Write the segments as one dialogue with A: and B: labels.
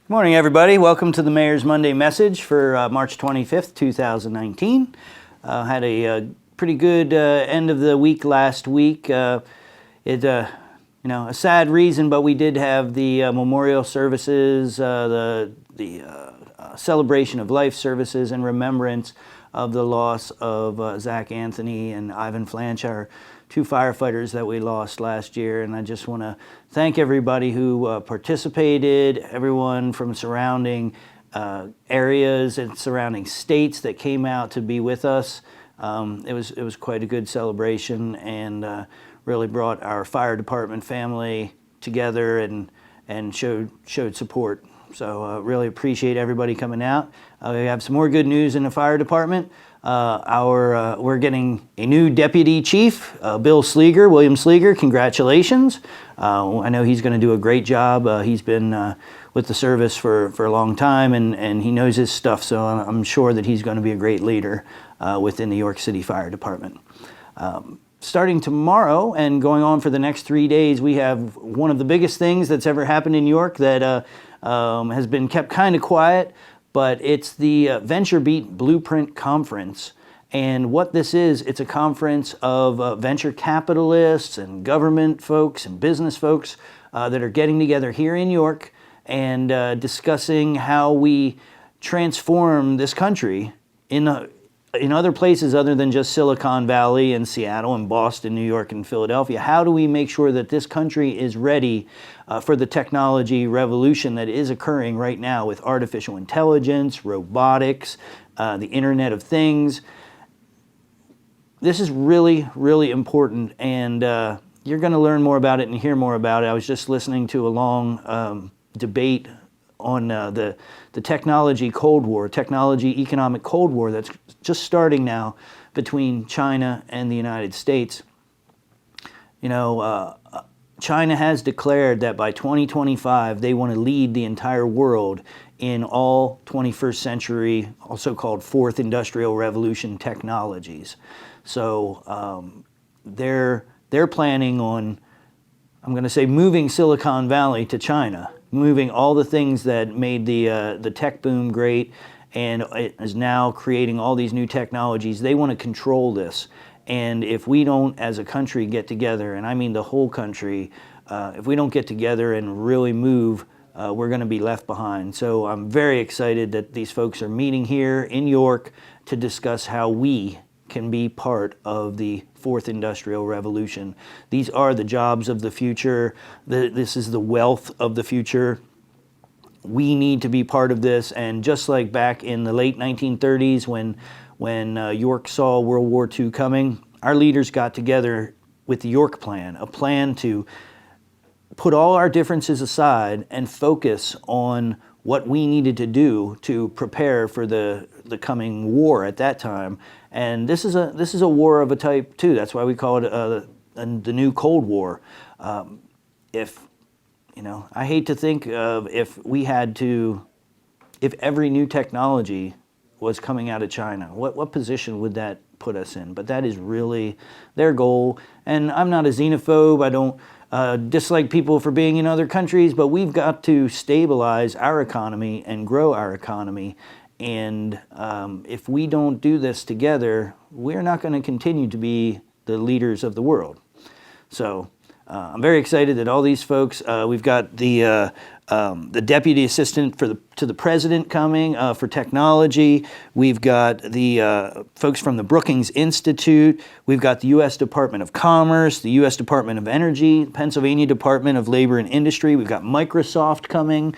A: Good morning, everybody. Welcome to the Mayor's Monday Message for March 25th, 2019. Had a pretty good end of the week last week. A sad reason, but we did have the memorial services, the celebration of life services in remembrance of the loss of Zach Anthony and Ivan Flanch, our two firefighters that we lost last year. And I just want to thank everybody who participated, everyone from surrounding areas and surrounding states that came out to be with us. It was quite a good celebration, and really brought our fire department family together and showed support. So really appreciate everybody coming out. We have some more good news in the fire department. We're getting a new deputy chief, William Sleeger. Congratulations. I know he's going to do a great job. He's been with the service for a long time, and he knows his stuff, so I'm sure that he's going to be a great leader within the York City Fire Department. Starting tomorrow and going on for the next 3 days, we have one of the biggest things that's ever happened in York that has been kept kind of quiet, but it's the VentureBeat Blueprint Conference. And what this is, it's a conference of venture capitalists and government folks and business folks that are getting together here in York and discussing how we transform this country in other places other than just Silicon Valley and Seattle and Boston, New York, and Philadelphia. How do we make sure that this country is ready for the technology revolution that is occurring right now with artificial intelligence, robotics, the Internet of Things? This is really, really important, and you're going to learn more about it and hear more about it. I was just listening to a long debate on the technology Cold War, technology economic Cold War that's just starting now between China and the United States. You know, China has declared that by 2025 they want to lead the entire world in all 21st century, also called Fourth Industrial Revolution technologies. So they're planning on, I'm going to say, moving Silicon Valley to China, moving all the things that made the tech boom great, and it is now creating all these new technologies. They want to control this. And if we don't, as a country, get together, and I mean the whole country, if we don't get together and really move, we're going to be left behind. So I'm very excited that these folks are meeting here in York to discuss how we can be part of the Fourth Industrial Revolution. These are the jobs of the future. This is the wealth of the future. We need to be part of this. And just like back in the late 1930s when York saw World War II coming, our leaders got together with the York Plan, a plan to put all our differences aside and focus on what we needed to do to prepare for the coming war at that time. And this is a war of a type too. That's why we call it the new Cold War. I hate to think of if every new technology was coming out of China, what position would that put us in? But that is really their goal. And I'm not a xenophobe. I don't dislike people for being in other countries, but we've got to stabilize our economy and grow our economy. And if we don't do this together, we're not going to continue to be the leaders of the world. So I'm very excited that all these folks, we've got the deputy assistant to the president coming for technology. We've got the folks from the Brookings Institute. We've got the U.S. Department of Commerce, the U.S. Department of Energy, Pennsylvania Department of Labor and Industry. We've got Microsoft coming.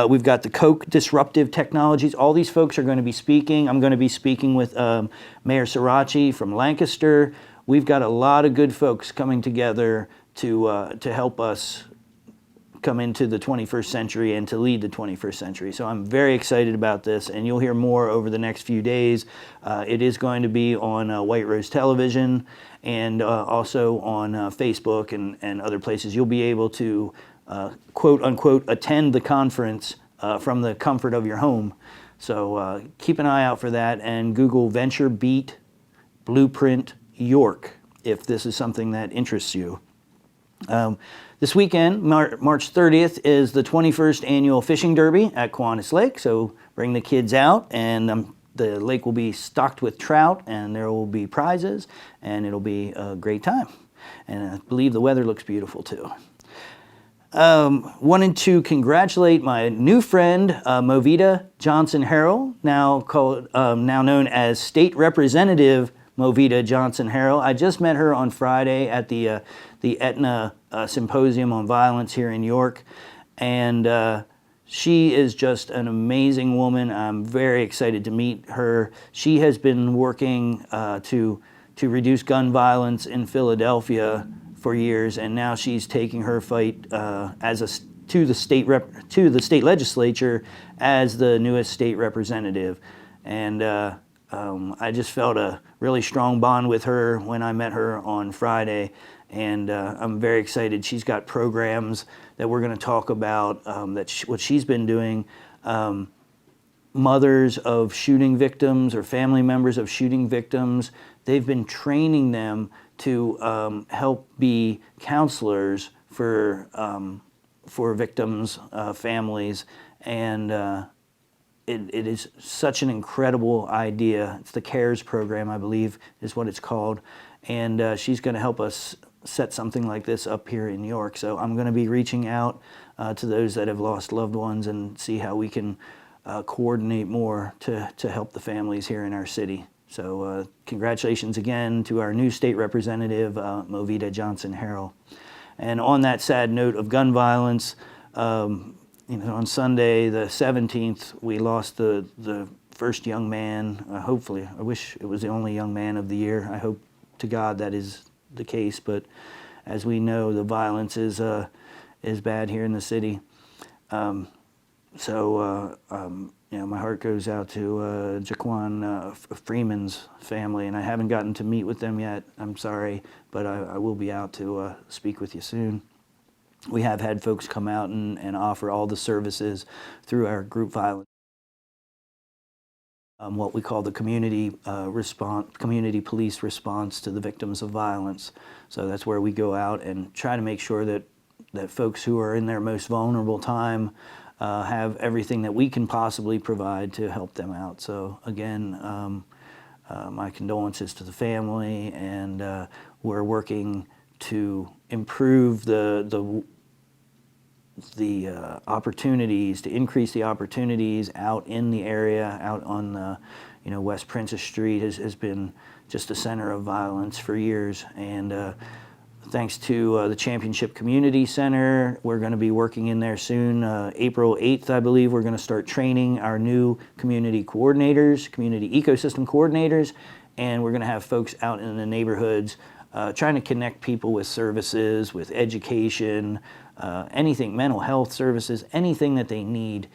A: We've got the Koch Disruptive Technologies. All these folks are going to be speaking. I'm going to be speaking with Mayor Sirachi from Lancaster. We've got a lot of good folks coming together to help us come into the 21st century and to lead the 21st century. So I'm very excited about this, and you'll hear more over the next few days. It is going to be on White Rose Television and also on Facebook and other places. You'll be able to, quote unquote, attend the conference from the comfort of your home. So keep an eye out for that, and Google VentureBeat Blueprint York if this is something that interests you. This weekend, March 30th, is the 21st annual fishing derby at Kiwanis Lake. So bring the kids out, and the lake will be stocked with trout, and there will be prizes, and it'll be a great time. And I believe the weather looks beautiful too. Wanted to congratulate my new friend, Movita Johnson Harrell, now known as State Representative Movita Johnson Harrell. I just met her on Friday at the Aetna Symposium on Violence here in York, and she is just an amazing woman. I'm very excited to meet her. She has been working to reduce gun violence in Philadelphia for years, and now she's taking her fight to the state legislature as the newest state representative. And I just felt a really strong bond with her when I met her on Friday, and I'm very excited. She's got programs that we're going to talk about, what she's been doing. Mothers of shooting victims or family members of shooting victims, they've been training them to help be counselors for victims' families, and it is such an incredible idea. It's the CARES program, I believe, is what it's called, and she's going to help us set something like this up here in New York. So I'm going to be reaching out to those that have lost loved ones and see how we can coordinate more to help the families here in our city. So congratulations again to our new state representative, Movita Johnson Harrell. And on that sad note of gun violence, on Sunday the 17th, we lost the first young man. Hopefully, I wish it was the only young man of the year. I hope to God that is the case. But as we know, the violence is bad here in the city. My heart goes out to Jaquan Freeman's family, and I haven't gotten to meet with them yet. I'm sorry, but I will be out to speak with you soon. We have had folks come out and offer all the services through our group violence, what we call the community police response to the victims of violence. So that's where we go out and try to make sure that folks who are in their most vulnerable time have everything that we can possibly provide to help them out. So again, my condolences to the family, and we're working to improve the opportunities, to increase the opportunities out in the area, out on West Princess Street has been just a center of violence for years, and thanks to the Championship Community Center, we're going to be working in there soon. April 8th, I believe, we're going to start training our new community coordinators, community ecosystem coordinators, and we're going to have folks out in the neighborhoods trying to connect people with services, with education, anything, mental health services, anything that they need.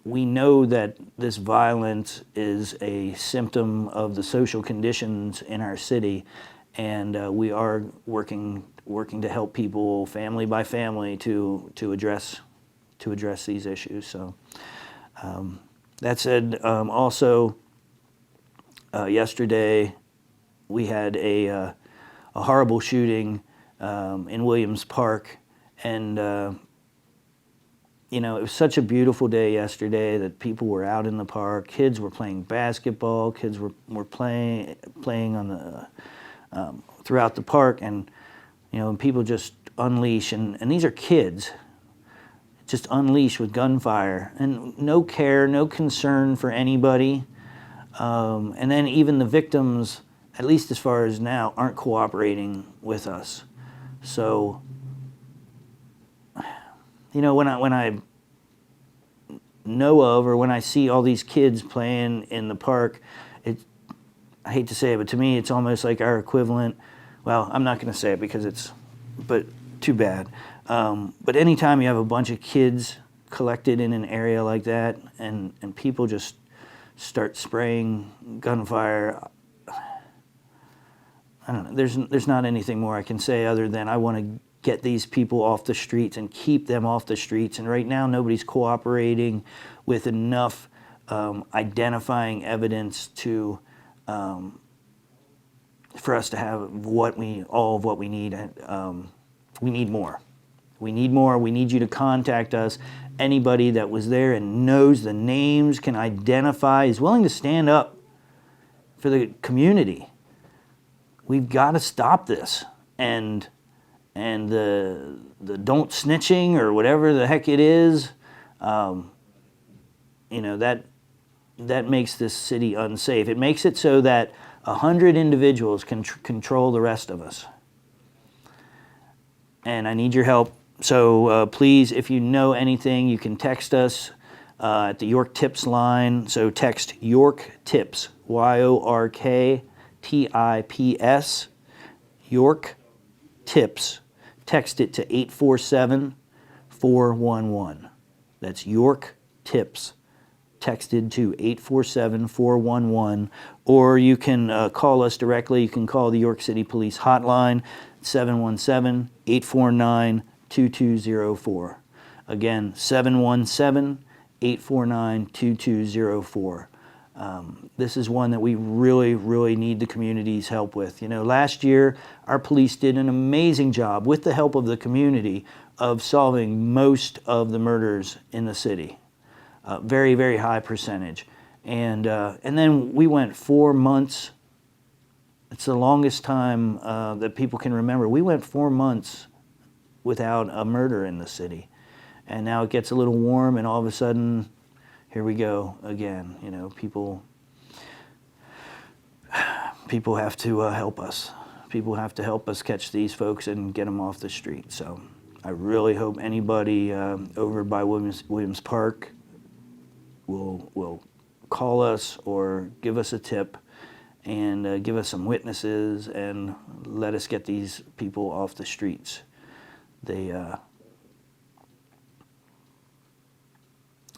A: We know that this violence is a symptom of the social conditions in our city, and we are working to help people, family by family, to address these issues. So that said, also yesterday we had a horrible shooting in Williams Park, and it was such a beautiful day yesterday that people were out in the park. Kids were playing basketball. Kids were playing on the throughout the park, and people just unleash, and these are kids, just unleash with gunfire, and no care, no concern for anybody. And then even the victims, at least as far as now, aren't cooperating with us. So, when I know of, or when I see all these kids playing in the park, I hate to say it, but to me, it's almost like our equivalent. Well, I'm not going to say it but too bad. But anytime you have a bunch of kids collected in an area like that, and people just start spraying gunfire, I don't know. There's not anything more I can say other than I want to get these people off the streets and keep them off the streets. And right now, nobody's cooperating with enough identifying evidence to for us to have all of what we need. we need more. We need more. We need you to contact us. Anybody that was there and knows the names, can identify, is willing to stand up for the community. We've got to stop this. And the don't snitching or whatever the heck it is, you know, that makes this city unsafe. It makes it so that 100 individuals can control the rest of us. And I need your help. So please, if you know anything, you can text us at the York Tips line. So text York Tips, YORKTIPS, York Tips. Text it to 847-411. That's York Tips. Texted to 847-411. Or you can call us directly. You can call the York City Police Hotline, 717-849-2204. Again, 717-849-2204. This is one that we really, really need the community's help with. You know, last year, our police did an amazing job with the help of the community of solving most of the murders in the city. Very, very high percentage. And then we went 4 months. It's the longest time that people can remember. We went 4 months without a murder in the city. And now it gets a little warm, and all of a sudden, here we go again. You know, people have to help us. People have to help us catch these folks and get them off the street. So I really hope anybody over by Williams Park will call us or give us a tip and give us some witnesses and let us get these people off the streets.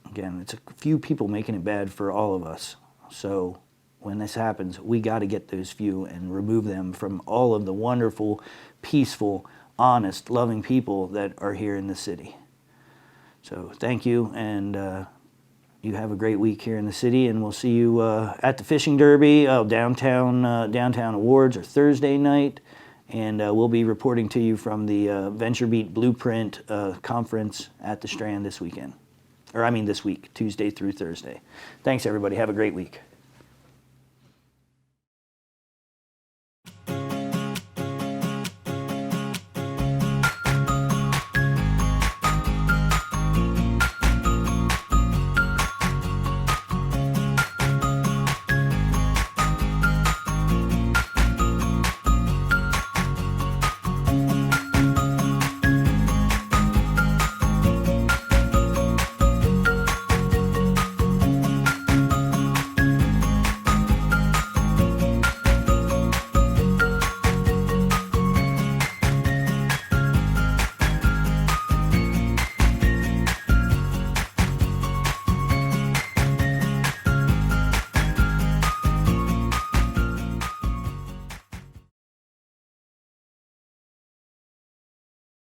A: Again, it's a few people making it bad for all of us. So when this happens, we got to get those few and remove them from all of the wonderful, peaceful, honest, loving people that are here in the city. So thank you, and you have a great week here in the city, and we'll see you at the Fishing Derby. Downtown Awards are Thursday night, and we'll be reporting to you from the VentureBeat Blueprint conference at the Strand this week, Tuesday through Thursday. Thanks, everybody. Have a great week.